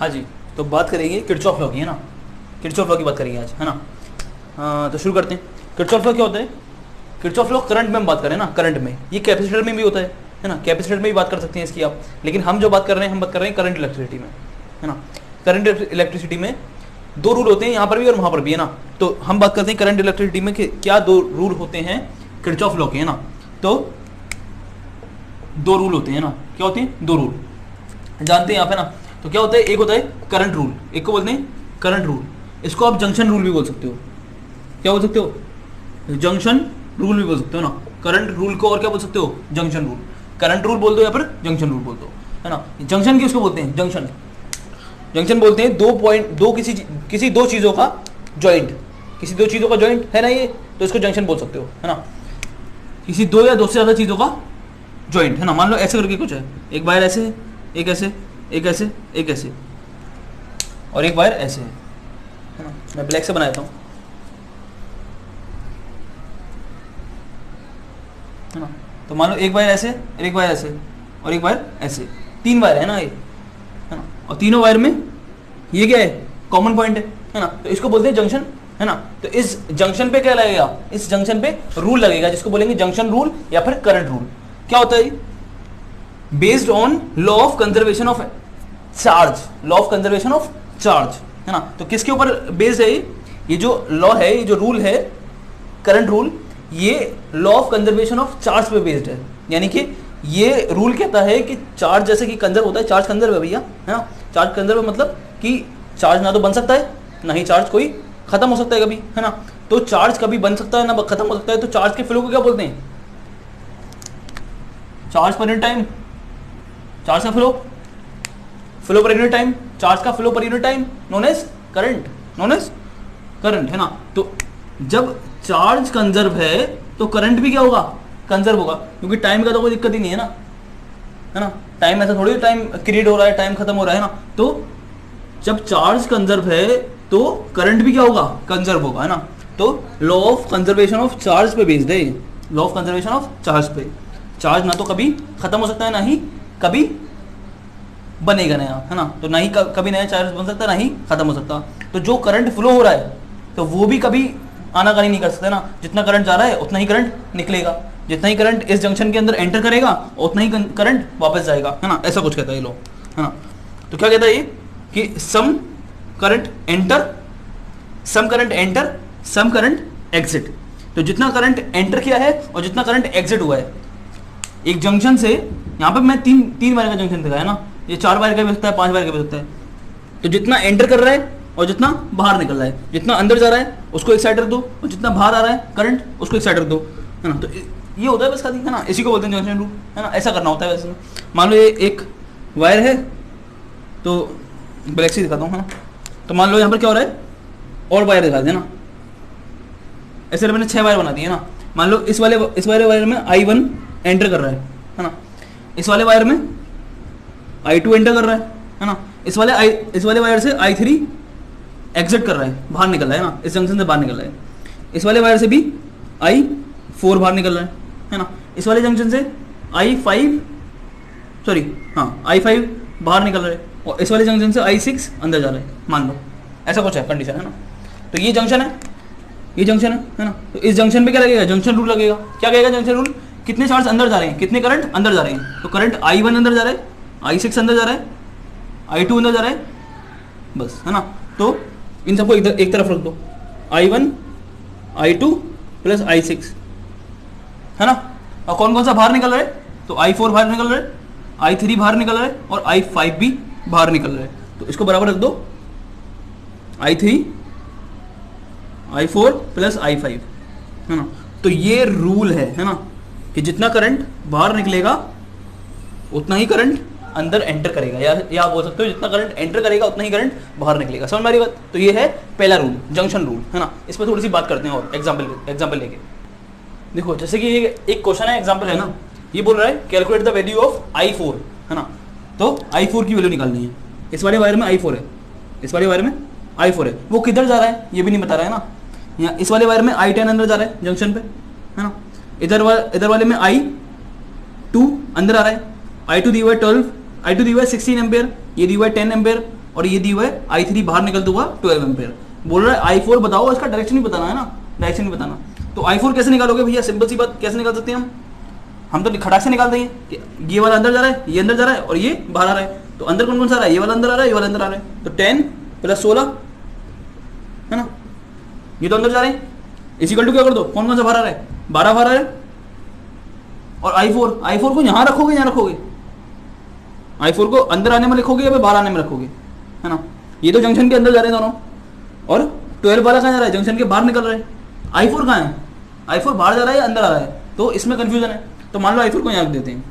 हाँ जी, तो बात करेंगे किरचॉफ लॉ की, है ना। किरचॉफ लॉ की बात करेंगे आज, है ना। तो शुरू करते हैं। किरचॉफ लॉ क्या होता है? किरचॉफ लॉ करंट में हम बात करें ना, करंट में, ये कैपेसिटर में भी होता है ना। कैपेसिटर में भी बात कर सकते हैं इसकी आप, लेकिन हम जो बात कर रहे हैं, हम बात कर रहे हैं करंट इलेक्ट्रिसिटी में, है ना। करंट इलेक्ट्रिसिटी में दो रूल होते हैं, यहाँ पर भी और वहाँ पर भी, है ना। तो हम बात करते हैं करंट इलेक्ट्रिसिटी में कि क्या दो रूल होते हैं किरचॉफ लॉ के, है ना। तो दो रूल होते हैं ना, क्या होते हैं? दो रूल जानते हैं यहाँ पे ना। तो क्या होता है? एक होता है करंट रूल, एक को बोलते हैं करंट रूल। इसको आप जंक्शन रूल भी बोल सकते हो। क्या बोल सकते हो? जंक्शन रूल भी बोल सकते हो ना। करंट रूल को और क्या बोल सकते हो? Junction rule. करंट रूल बोल दो या फिर जंक्शन रूल बोल दो, है ना। जंक्शन किसको बोलते हैं? जंक्शन, जंक्शन बोलते हैं दो किसी दो चीजों का जॉइंट, किसी दो चीजों का जॉइंट है ना ये, तो इसको जंक्शन बोल सकते हो, है ना। किसी दो या दो से ज्यादा चीजों का जॉइंट, है ना। मान लो ऐसे करके कुछ है, एक वायर ऐसे है, एक ऐसे, एक ऐसे, एक ऐसे, और एक वायर ऐसे है ना। मैं ब्लैक से बनाता हूँ, है ना। तो मान लो एक वायर ऐसे, एक वायर ऐसे, और एक वायर ऐसे, तीन वायर है ना ये, है ना। और तीनों वायर में ये क्या है? कॉमन पॉइंट है ना। तो इसको बोलते हैं जंक्शन, है ना। तो इस जंक्शन पे क्या लगेगा? इस जंक्शन पे रूल लगेगा, जिसको बोलेंगे जंक्शन रूल या फिर करंट रूल। क्या होता है? Based on law of conservation of charge, law of conservation of charge, है ना। तो किसके ऊपर बेस्ड है ये जो लॉ है, ये जो रूल है करंट रूल, ये law of conservation of charge पे बेस्ड है। यानी कि ये रूल कहता है कि चार्ज जैसे कि कंजर्व होता है, चार्ज कंजर्व है भैया, है ना। चार्ज कंजर्व मतलब कि चार्ज ना तो बन सकता है, ना ही चार्ज कोई खत्म हो सकता है कभी, है ना। तो चार्ज कभी बन सकता है ना खत्म हो सकता है। तो चार्ज के फ्लो को क्या बोलते हैं? Charge per unit time, charge का flow, flow per unit time, charge का flow per unit time known as current, known as current, है ना। तो जब चार्ज कंजर्व है तो करंट भी क्या होगा? कंजर्व होगा, क्योंकि टाइम का तो कोई दिक्कत ही नहीं है ना, है ना। टाइम ऐसा थोड़ी टाइम क्रिएट हो रहा है, टाइम खत्म हो रहा है ना। तो जब चार्ज कंजर्व है तो करंट भी क्या होगा? कंजर्व होगा, है ना। तो law of conservation of charge पे बेस्ड है, law of conservation of charge पे। चार्ज ना तो कभी खत्म हो सकता है, ना ही कभी बनेगा नया, है ना। तो ना ही कभी नया चार्ज बन सकता है, ना ही खत्म हो सकता। तो जो करंट फ्लो हो रहा है तो वो भी कभी आनाकानी नहीं कर सकता ना। जितना करंट जा रहा है उतना ही करंट निकलेगा, जितना ही करंट इस जंक्शन के अंदर एंटर करेगा उतना ही करंट वापस जाएगा, है ना। ऐसा कुछ कहता है ये लॉ, है ना। तो क्या कहता है ये कि some current enter, some current enter, some current exit. तो जितना करंट एंटर किया है और जितना करंट एग्जिट हुआ है एक जंक्शन से, यहाँ पर मैं तीन वायर का जंक्शन दिखाया ना, ये 4 वायर का भी सकता है, 5 वायर का भी सकता है। तो जितना एंटर कर रहा है और जितना बाहर निकल रहा है, जितना अंदर जा रहा है उसको एक साइड रख दो, और जितना बाहर आ रहा है करंट उसको एक साइड रख दो, है ना। तो ये होता है बस खाली, है ना। इसी को बोलते हैं जंक्शन रूल, है ना। ऐसा करना होता है वैसे। मान लो ये एक वायर है, तो ब्लैक से दिखाता हूँ, है ना। तो मान लो यहाँ पर क्या हो रहा है, और वायर दिखा देना। ऐसे मैंने 6 वायर बना दी है ना। मान लो इस वाले वायर में I1 एंटर कर रहा है ना। इस वाले वायर में I2 एंटर कर रहा है ना। इस वाले वायर से I3 एग्जिट कर रहा है, बाहर निकल रहा है ना, इस जंक्शन से बाहर निकल रहा है। इस वाले वायर से भी I4 बाहर निकल रहा है ना। इस वाले जंक्शन से I5 बाहर निकल रहा है, और इस वाले जंक्शन से I6 अंदर जा रहा है। मान लो ऐसा कुछ है कंडीशन, है ना। तो ये जंक्शन है, ये जंक्शन है ना। तो इस जंक्शन पे क्या लगेगा? जंक्शन रूल लगेगा। क्या कहेगा जंक्शन रूल? कितने चार्ज अंदर जा रहे हैं, कितने करंट अंदर जा रहे हैं। तो करंट I1 अंदर जा रहा है, I6 अंदर जा रहा है, I2 अंदर जा रहा है, बस, है ना। तो इन सबको एक तरफ रख दो, I1 I2 प्लस I6, है ना। और कौन कौन सा बाहर निकल रहा है? तो I4 बाहर निकल रहा है, I3 बाहर निकल रहा है, और I5 भी बाहर निकल रहा है। तो इसको बराबर रख दो, I3 I4 प्लस I5, है ना। तो ये रूल है ना, कि जितना करंट बाहर निकलेगा उतना ही करंट अंदर एंटर करेगा, या बोल सकते हो जितना करंट एंटर करेगा उतना ही करंट बाहर निकलेगा। समझ में आ रही बात? तो ये है पहला रूल, जंक्शन रूल, है ना। इस पर थोड़ी सी बात करते हैं और एग्जाम्पल लेके। देखो जैसे कि ये एक क्वेश्चन है, एग्जाम्पल है ना। ये बोल रहा है calculate the value of I4, है ना। तो I4 की वैल्यू निकालनी है। इस वाले वायर में I4 है, इस वाले वायर में I4 है। वो किधर जा रहा है ये भी नहीं बता रहा है ना। यहाँ इस वाले वायर में I10 अंदर जा रहा है जंक्शन पे, है ना। इधर वाले में I2 अंदर आ रहा है। I2 दी हुआ है 12, I2 दी हुआ है 16 एम्पेयर, ये दी हुआ है 10 एम्पेयर, और ये दी हुआ है I3 बाहर निकलता हुआ 12 एम्पेयर। बोल रहा है I4 बताओ, इसका डायरेक्शन ही बताना है ना, डायरेक्शन नहीं बताना। तो I4 कैसे निकालोगे भैया, सिंपल सी बात, कैसे निकाल सकते हैं हम तो खटाक से निकाल देंगे कि ये वाला अंदर जा रहा है, ये अंदर जा रहा है और ये बाहर आ रहा है। तो अंदर कौन कौन सा आ रहा है, ये वाला अंदर आ रहा है, ये वाला अंदर आ रहा है। तो 10 + 16 है ना, ये तो अंदर जा रहे हैं। इक्वल टू क्या कर दो, कौन कौन सा बाहर आ रहा है, 12 बाहर आ रहा है। और I4 को यहाँ रखोगे, यहाँ रखोगे, I4 को अंदर आने में लिखोगे या बाहर आने में रखोगे, है ना। ये तो जंक्शन के अंदर जा रहे हैं दोनों, और 12 वाला कहाँ जा रहा है, जंक्शन के बाहर निकल रहा है। I4 कहाँ है, I4 बाहर जा रहा है या अंदर आ रहा है, तो इसमें कंफ्यूजन है। तो मान लो I4 को यहाँ रख देते हैं,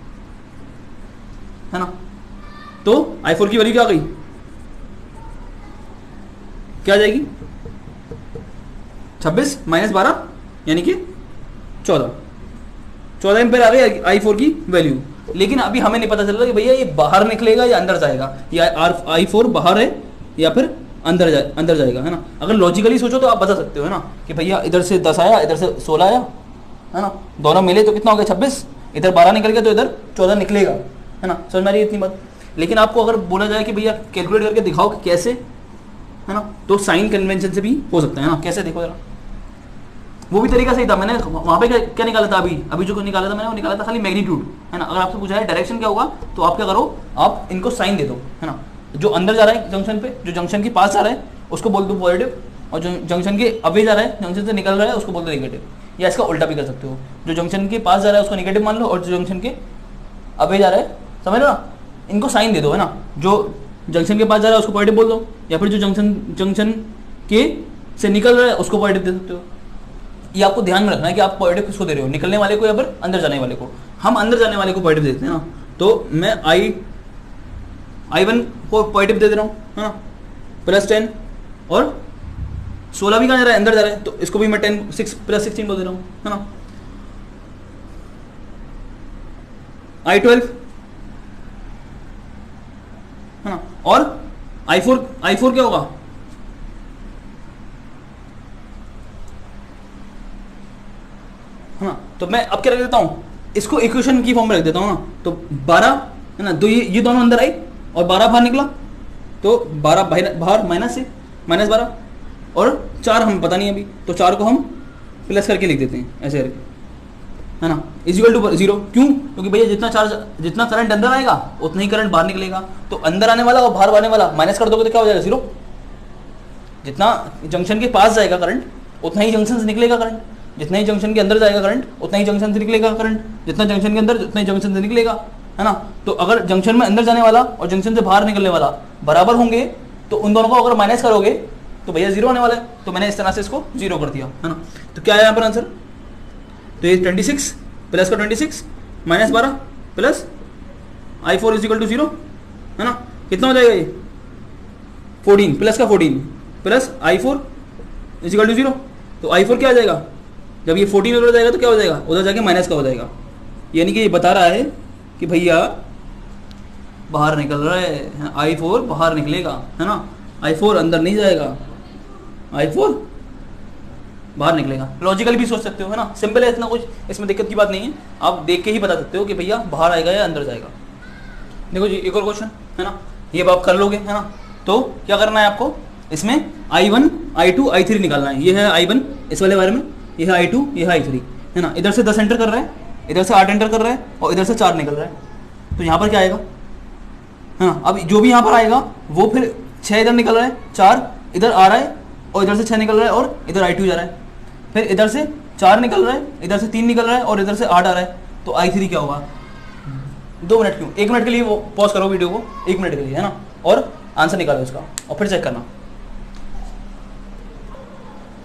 है ना। तो I4 की वैल्यू क्या आ गई, क्या आ जाएगी, 26 - 12 यानी कि 14 एम्पेयर आ गई I4 की वैल्यू। लेकिन अभी हमें नहीं पता चल रहा कि भैया ये बाहर निकलेगा या अंदर जाएगा, या I4 बाहर है या फिर अंदर जाएगा, है ना। अगर लॉजिकली सोचो तो आप बता सकते हो, है ना, कि भैया इधर से 10 आया, इधर से 16 आया, है ना, दोनों मिले तो कितना हो गया 26, इधर 12 निकल गया तो इधर 14 निकलेगा, है ना। समझ में आ रही है इतनी बात। लेकिन आपको अगर बोला जाए कि भैया कैलकुलेट करके दिखाओ कि कैसे, है ना, तो साइन कन्वेंशन से भी हो सकता है ना। कैसे, देखो जरा, वो भी तरीका सही था। मैंने वहाँ पे क्या निकाला था, अभी जो निकाला था मैंने, वो निकाला था खाली मैग्नीट्यूड, है ना। अगर आपसे पूछा है डायरेक्शन क्या होगा, तो आप क्या करो, आप इनको साइन दे दो, है ना। जो अंदर जा रहा है जंक्शन पे, जो जंक्शन के पास जा रहा है उसको बोल दो पॉजिटिव, और जो जंक्शन के अवे जा रहा है, जंक्शन से निकल रहा है, उसको बोल दो नेगेटिव। या इसका उल्टा भी कर सकते हो, जो जंक्शन के पास जा रहा है उसको नेगेटिव मान लो, और जो जंक्शन के अवे जा रहा है, समझ लो ना, इनको साइन दे दो, है ना। जो जंक्शन के पास जा रहा है उसको पॉजिटिव बोल दो, या फिर जो जंक्शन के से निकल रहा है उसको पॉजिटिव दे सकते हो। ये आपको ध्यान में रखना है कि आप पॉजिटिव किसको दे रहे हो, निकलने वाले को या फिर अंदर जाने वाले को। हम अंदर जाने वाले को पॉजिटिव देते हैं ना, तो मैं I1 को पॉजिटिव दे रहा हूँ, है ना, +10, और 16 भी कहाँ जा रहा है, अंदर जा रहा है, तो इसको भी मैं 6 + 16 बोल दे रहा हूँ, है ना। I12, है ना, और I4 क्या होगा, है ना। तो मैं अब क्या रख देता हूँ, इसको इक्वेशन की फॉर्म में रख देता हूँ ना। तो 12, है ना, तो ये दोनों अंदर आई और 12 बाहर निकला, तो 12 बाहर -12, और 4 हमें पता नहीं अभी, तो 4 को हम प्लस करके लिख देते हैं ऐसे करके, है ना, इक्वल टू 0। क्यों, क्योंकि भैया जितना करंट अंदर आएगा उतना ही करंट बाहर निकलेगा। तो अंदर आने वाला और बाहर आने वाला माइनस कर दोगे तो क्या हो जाएगा, 0। जितना जंक्शन के पास जाएगा करंट उतना ही जंक्शन से निकलेगा करंट, जितना ही जंक्शन के अंदर जाएगा करंट उतना ही जंक्शन से निकलेगा करंट, जितना जंक्शन के अंदर उतना ही जंक्शन से निकलेगा, है ना। तो अगर जंक्शन में अंदर जाने वाला और जंक्शन से बाहर निकलने वाला बराबर होंगे तो उन दोनों को अगर माइनस करोगे तो भैया 0 होने वाला है। तो मैंने इस तरह से इसको 0 कर दिया, है ना। तो क्या है यहाँ पर आंसर, तो ये 26 प्लस का 26 -12 प्लस I4 = 0, है ना। कितना हो जाएगा ये 14 प्लस का 14 प्लस I4 = 0। तो I4 क्या आ जाएगा, जब ये 14 उधर जाएगा तो क्या हो जाएगा, उधर जाके माइनस का हो जाएगा। यानी कि ये बता रहा है कि भैया बाहर निकल रहा है, I4 बाहर निकलेगा, है ना। I4 अंदर नहीं जाएगा, I4 बाहर निकलेगा। लॉजिकल भी सोच सकते हो, है ना, सिंपल है, इतना कुछ इसमें दिक्कत की बात नहीं है। आप देख के ही बता सकते हो कि भैया बाहर आएगा या अंदर जाएगा। देखो जी एक और क्वेश्चन, है ना, ये आप कर लोगे, है ना। तो क्या करना है आपको, इसमें I1 I2 I3 निकालना है। ये है I1 इस वाले बारे में, ये है I2, ये है I3, है ना। इधर से 10 एंटर कर रहा है, इधर से 8 एंटर कर रहा है, और इधर से 4 निकल रहा है। तो यहाँ पर क्या आएगा, हाँ, अब जो भी यहाँ पर आएगा वो फिर 6 इधर निकल रहा है, 4 इधर आ रहा है, और इधर से 6 निकल रहा है, और इधर I2 जा रहा है। फिर इधर से 4 निकल रहा है, इधर से 3 निकल रहा है, और इधर से 8 आ रहा है। तो I3 क्या होगा, 2 मिनट क्यों, 1 मिनट के लिए वो पॉज करो वीडियो को, 1 मिनट के लिए, है ना, और आंसर निकालो इसका और फिर चेक करना।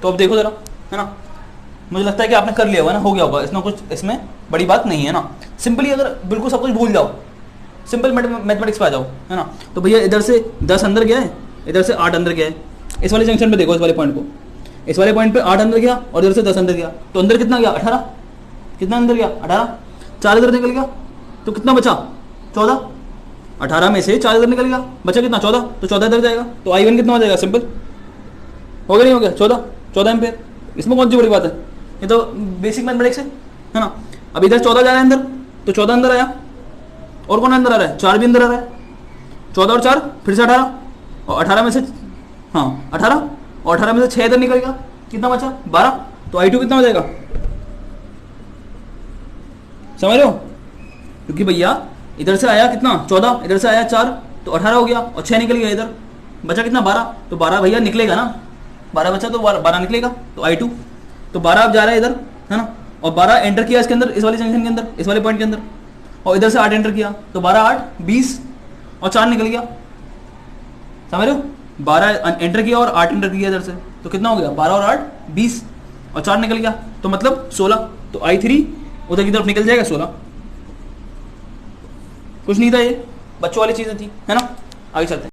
तो अब देखो जरा, है ना, मुझे लगता है कि आपने कर लिया होगा ना, हो गया होगा, इसमें कुछ इसमें बड़ी बात नहीं है ना। सिंपली अगर बिल्कुल सब कुछ भूल जाओ, सिंपल मैथमेटिक्स पे आ जाओ, है ना। तो भैया इधर से 10 अंदर गया है, इधर से 8 अंदर गया है। इस वाले जंक्शन पे देखो, इस वाले पॉइंट को, इस वाले पॉइंट पे 8 अंदर गया और इधर से 10 अंदर गया। तो अंदर कितना गया, 18, कितना अंदर गया 18, 4 इधर निकल गया, तो कितना बचा 14, 18 में से 4 इधर निकल गया, बचा कितना 14, तो 14 इधर जाएगा। तो I1 कितना हो जाएगा, सिंपल हो गया, नहीं हो गया, 14 एम्पेयर। इसमें कौन सी बड़ी बात है, ये तो बेसिक मैथमेटिक्स है ना। अब इधर 14 जा रहा है अंदर, तो 14 अंदर आया, और कौन अंदर आ रहा है, 4 भी अंदर आ रहा है, 14 और 4 फिर से 18, और 18 में से, हाँ 18, और 18 में से 6 इधर निकल गया, कितना बचा 12, तो I2 कितना हो जाएगा, समझ रहे हो, क्योंकि भैया इधर से आया कितना 14, इधर से आया 4, तो 18 हो गया और 6 निकल गया, इधर बचा कितना 12, तो 12 भैया निकलेगा ना, 12 बचा तो 12 निकलेगा, तो I2, तो 12 अब जा रहा है इधर, है ना, और 12 एंटर किया इसके अंदर, इस वाले जंक्शन के अंदर, इस वाले पॉइंट के अंदर, और इधर से 8 एंटर किया, तो 12 8 20 और 4 निकल गया, समझ रहे हो, 12 एंटर किया और 8 एंटर किया इधर से, तो कितना हो गया 12 और 8 20 और 4 निकल गया, तो मतलब 16, तो I3 उधर की तरफ निकल जाएगा 16, कुछ नहीं था ये, बच्चों वाली चीजें थी, है ना, आगे चलते हैं।